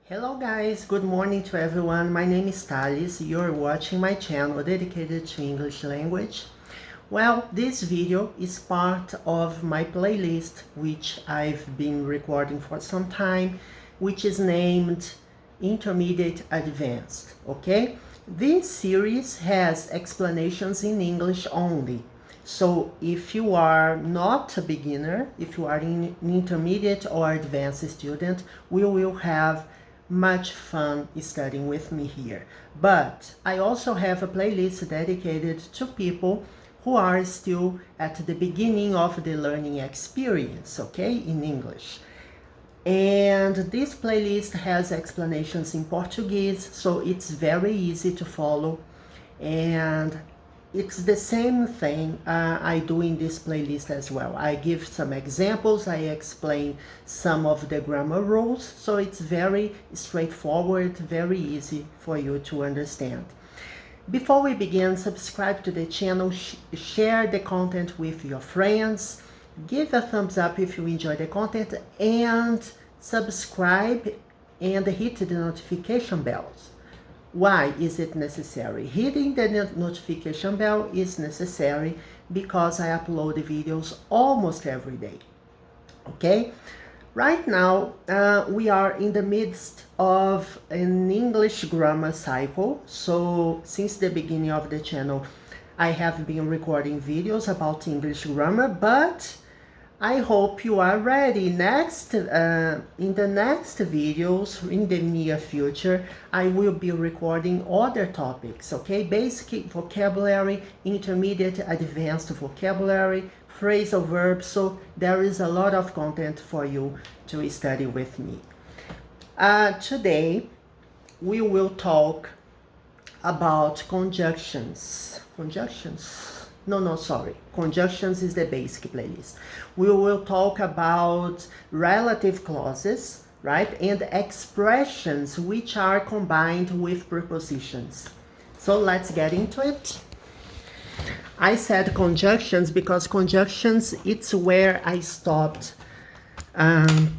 Hello guys, good morning to everyone. My name is Thales. You're watching my channel dedicated to English language. Well, this video is part of my playlist which I've been recording for some time, which is named Intermediate Advanced, okay? This series has explanations in English only. So if you are not a beginner, if you are an intermediate or advanced student, we will have much fun studying with me here. But I also have a playlist dedicated to people who are still at the beginning of the learning experience, okay, in English. And this playlist has explanations in Portuguese, so it's very easy to follow. And it's the same thing I do in this playlist as well. I give some examples, I explain some of the grammar rules, so it's very straightforward, very easy for you to understand. Before we begin, subscribe to the channel, share the content with your friends, give a thumbs up if you enjoy the content, and subscribe and hit the notification bells. Why is it necessary? Hitting the notification bell is necessary because I upload videos almost every day. Okay? Right now, we are in the midst of an English grammar cycle. So, since the beginning of the channel, I have been recording videos about English grammar, but I hope you are ready. In the next videos, in the near future, I will be recording other topics, okay? Basic vocabulary, intermediate, advanced vocabulary, phrasal verbs, so there is a lot of content for you to study with me. Today, we will talk about conjunctions. Conjunctions is the basic playlist. We will talk about relative clauses, right? And expressions which are combined with prepositions. So let's get into it. I said conjunctions because conjunctions, it's where I stopped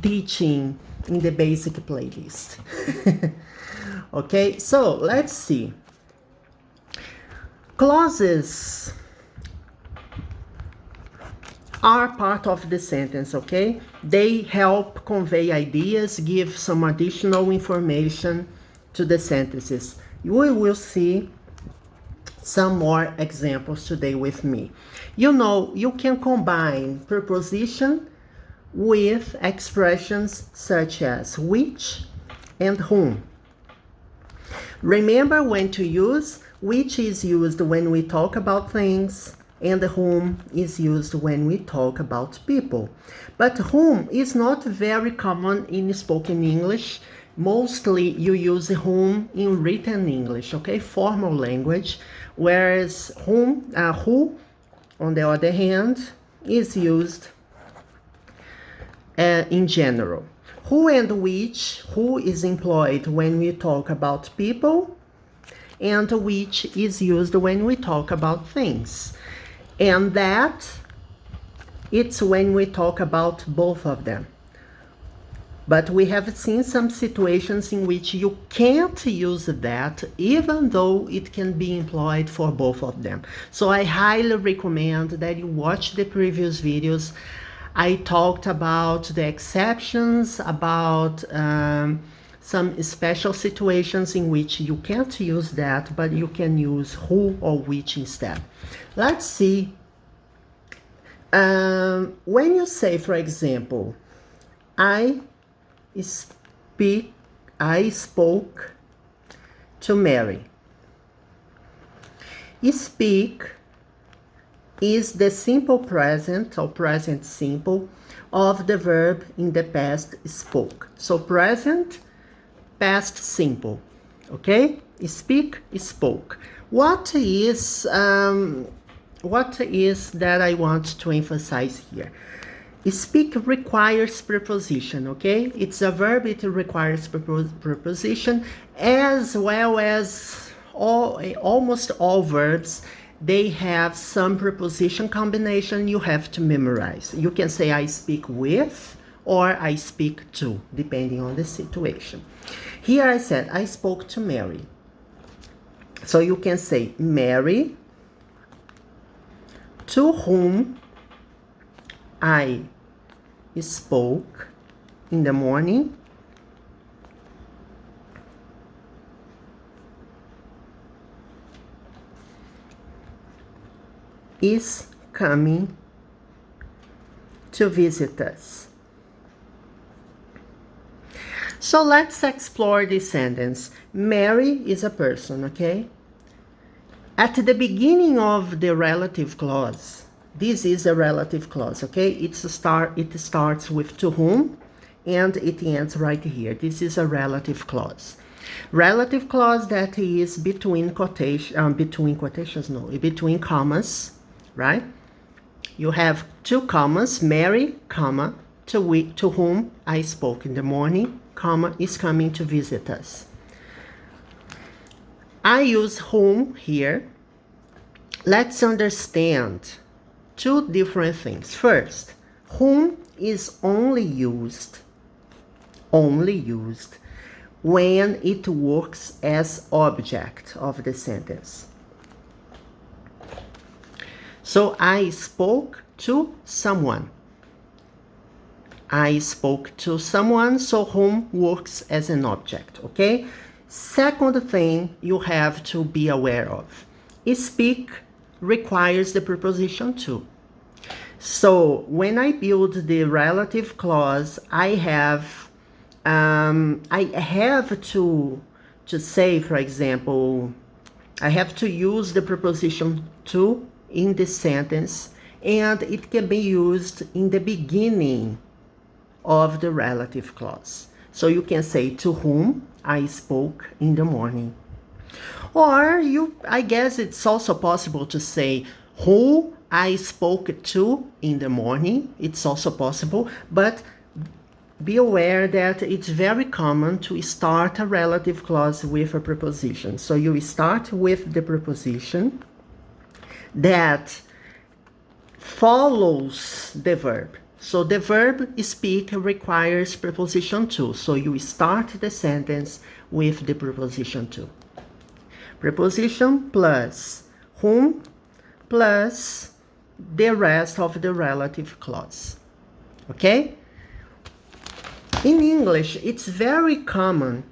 teaching in the basic playlist. Okay, so let's see. Clauses are part of the sentence, okay? They help convey ideas, give some additional information to the sentences. We will see some more examples today with me. You know, you can combine preposition with expressions such as which and whom. Remember when to use. Which is used when we talk about things, and whom is used when we talk about people. But whom is not very common in spoken English. Mostly you use whom in written English, okay, formal language, whereas who, on the other hand, is used in general. Who and which, who is employed when we talk about people, and which is used when we talk about things. And that, it's when we talk about both of them. But we have seen some situations in which you can't use that, even though it can be employed for both of them. So I highly recommend that you watch the previous videos. I talked about the exceptions, about some special situations in which you can't use that, but you can use who or which instead. Let's see. When you say, for example, I spoke to Mary. Speak is the simple present or present simple of the verb in the past spoke. So present, past simple, okay? Speak, spoke. What is that I want to emphasize here? Speak requires preposition, okay? It's a verb, it requires preposition, as well as almost all verbs. They have some preposition combination you have to memorize. You can say I speak with, or I speak to, depending on the situation. Here I said, I spoke to Mary. So you can say, Mary, to whom I spoke in the morning, is coming to visit us. So let's explore this sentence. Mary is a person, okay? At the beginning of the relative clause, this is a relative clause, okay? It starts with to whom, and it ends right here. This is a relative clause. Relative clause that is between commas, right? You have two commas, Mary, comma, to whom I spoke in the morning, comma, is coming to visit us. I use whom here. Let's understand two different things. First, whom is only used when it works as object of the sentence. So I spoke to someone. I spoke to someone, so whom works as an object, okay? Second thing you have to be aware of. Speak requires the preposition to. So when I build the relative clause, I have to say, for example, I have to use the preposition to in this sentence, and it can be used in the beginning of the relative clause. So you can say to whom I spoke in the morning. Or I guess it's also possible to say who I spoke to in the morning. It's also possible, but be aware that it's very common to start a relative clause with a preposition. So you start with the preposition that follows the verb. So the verb speak requires preposition to. So you start the sentence with the preposition to. Preposition plus whom plus the rest of the relative clause. Okay? In English, it's very common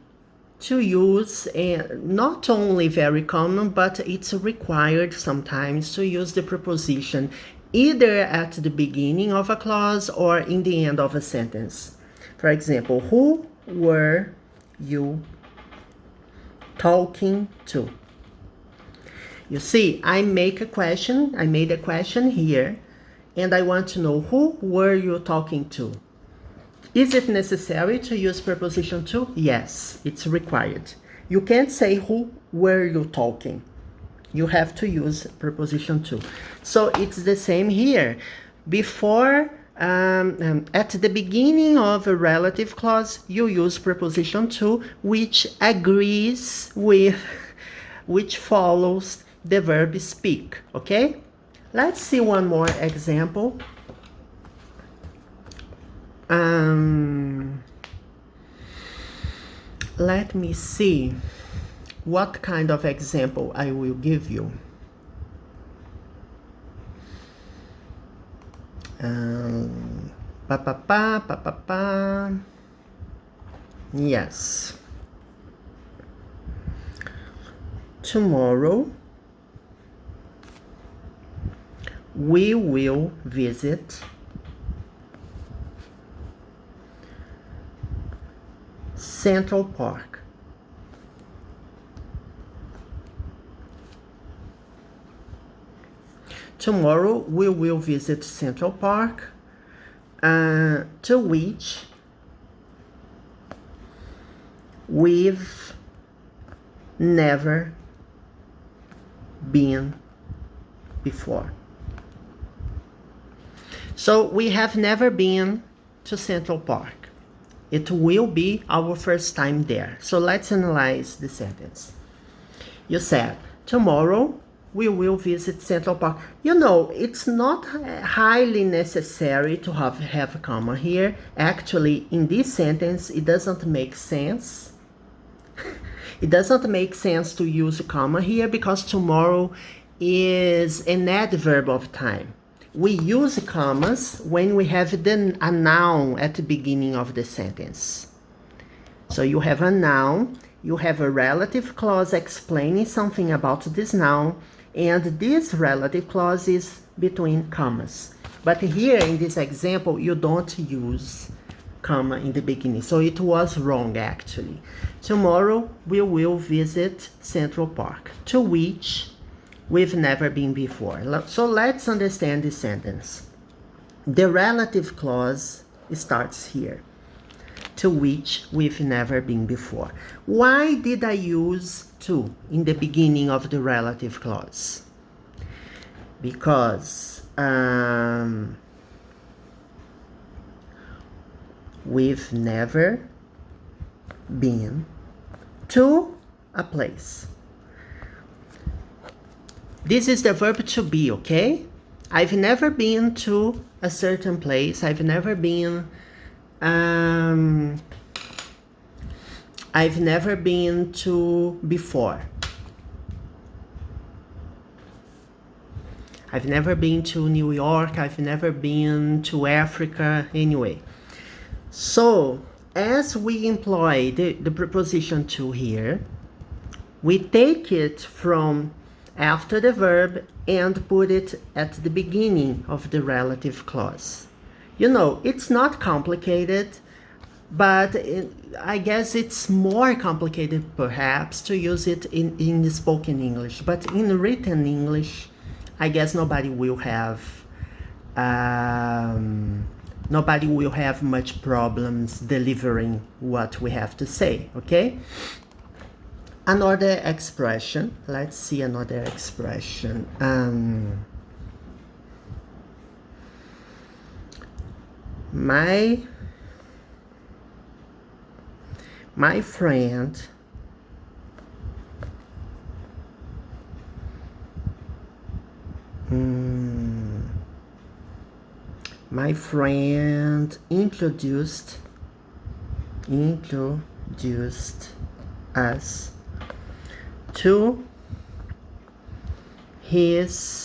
to use, not only very common, but it's required sometimes to use the preposition either at the beginning of a clause or in the end of a sentence. For example, who were you talking to? You see, I made a question here, and I want to know who were you talking to? Is it necessary to use preposition to? Yes, it's required. You can't say who were you talking. You have to use preposition to. So it's the same here. Before, at the beginning of a relative clause, you use preposition to, which agrees with, which follows the verb speak, okay? Let's see one more example. Let me see what kind of example I will give you. Yes. Tomorrow we will visit Central Park. Tomorrow we will visit Central Park, to which we've never been before. So we have never been to Central Park. It will be our first time there. So let's analyze the sentence. You said, tomorrow we will visit Central Park. You know, it's not highly necessary to have a comma here. Actually, in this sentence, it doesn't make sense. It doesn't make sense to use a comma here because tomorrow is an adverb of time. We use commas when we have a noun at the beginning of the sentence. So you have a noun, you have a relative clause explaining something about this noun, and this relative clause is between commas. But here in this example, you don't use comma in the beginning, so it was wrong actually. Tomorrow we will visit Central Park, to which we've never been before. So let's understand this sentence. The relative clause starts here, to which we've never been before. Why did I use to in the beginning of the relative clause? Because we've never been to a place. This is the verb to be, okay? I've never been to a certain place. I've never been to before. I've never been to New York. I've never been to Africa. Anyway, so as we employ the preposition to here, we take it from after the verb and put it at the beginning of the relative clause. You know, it's not complicated, but I guess it's more complicated perhaps to use it in spoken English. But in written English, I guess nobody will have much problems delivering what we have to say, okay? Another expression, let's see another expression. My friend introduced us to his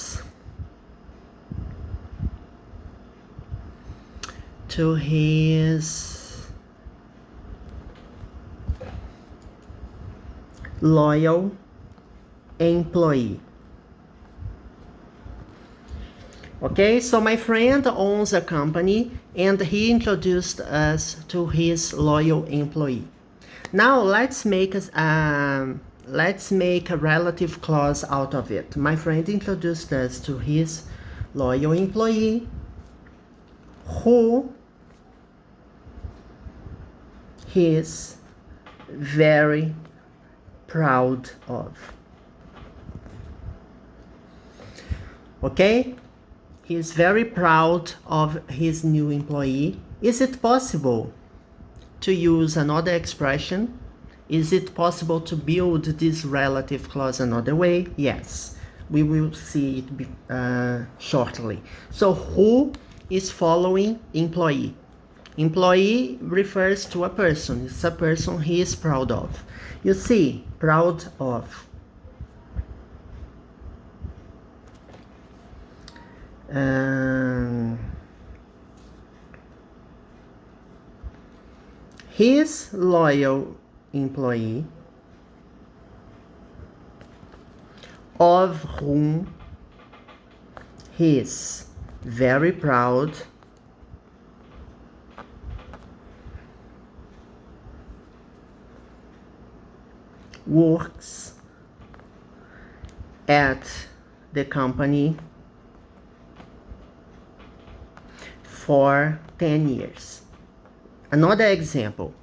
loyal employee. Okay, so my friend owns a company and he introduced us to his loyal employee. Now let's make a relative clause out of it. My friend introduced us to his loyal employee who he is very proud of. Okay? He is very proud of his new employee. Is it possible to use another expression? Is it possible to build this relative clause another way? Yes, we will see it shortly. So who is following employee? Employee refers to a person. It's a person he is proud of. You see, proud of. His loyal employee, of whom he is very proud, works at the company for 10 years. Another example.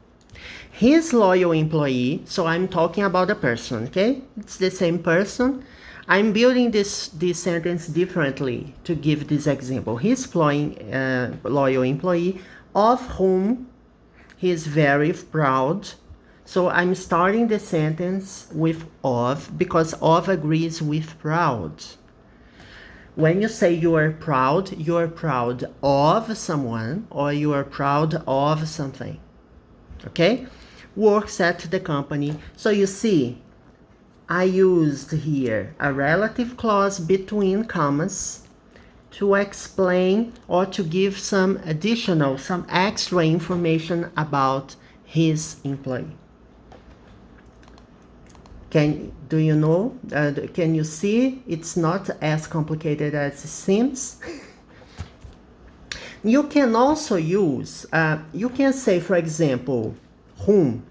His loyal employee, so I'm talking about a person, okay? It's the same person. I'm building this sentence differently to give this example. His loyal employee, of whom he is very proud. So I'm starting the sentence with of because of agrees with proud. When you say you are proud of someone or you are proud of something. Okay? Works at the company. So you see, I used here a relative clause between commas to explain or to give some additional, some extra information about his employee. Do you know? Can you see? It's not as complicated as it seems. You can also use, you can say, for example, whom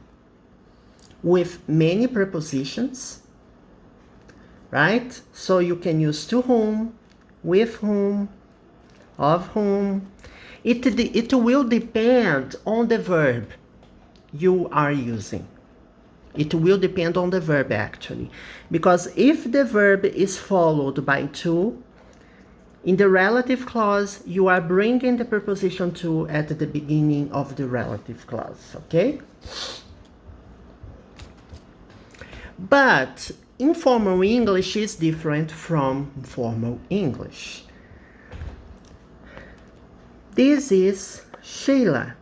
with many prepositions, right? So you can use to whom, with whom, of whom. It will depend on the verb you are using. It will depend on the verb actually, because if the verb is followed by to, in the relative clause, you are bringing the preposition to at the beginning of the relative clause, okay? But informal English is different from formal English. This is Sheila.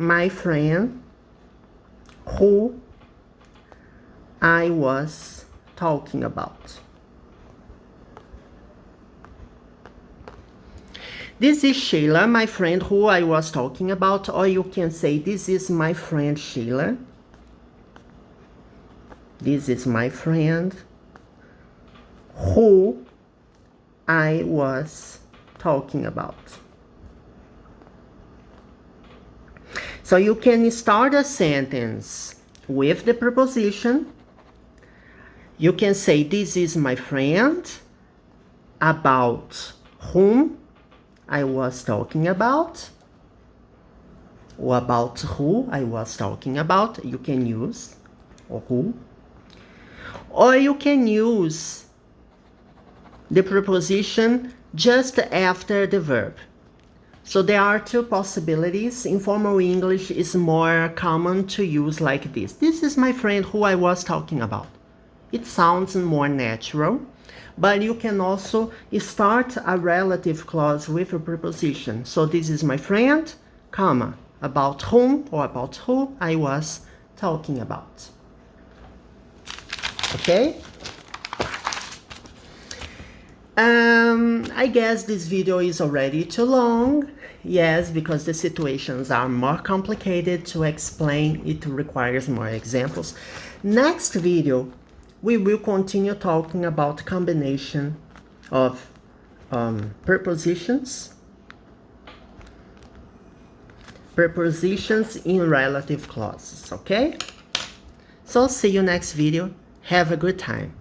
My friend who I was talking about. This is Sheila, my friend who I was talking about, or you can say this is my friend Sheila. This is my friend who I was talking about. So you can start a sentence with the preposition. You can say, this is my friend about whom I was talking about, or about who I was talking about. You can use, or who. Or you can use the preposition just after the verb. So there are two possibilities. Informal English is more common to use like this. This is my friend who I was talking about. It sounds more natural, but you can also start a relative clause with a preposition. So this is my friend, comma, about whom or about who I was talking about. Okay? I guess this video is already too long. Yes, because the situations are more complicated to explain. It requires more examples. Next video, we will continue talking about combination of prepositions in relative clauses, okay? So see you next video. Have a good time.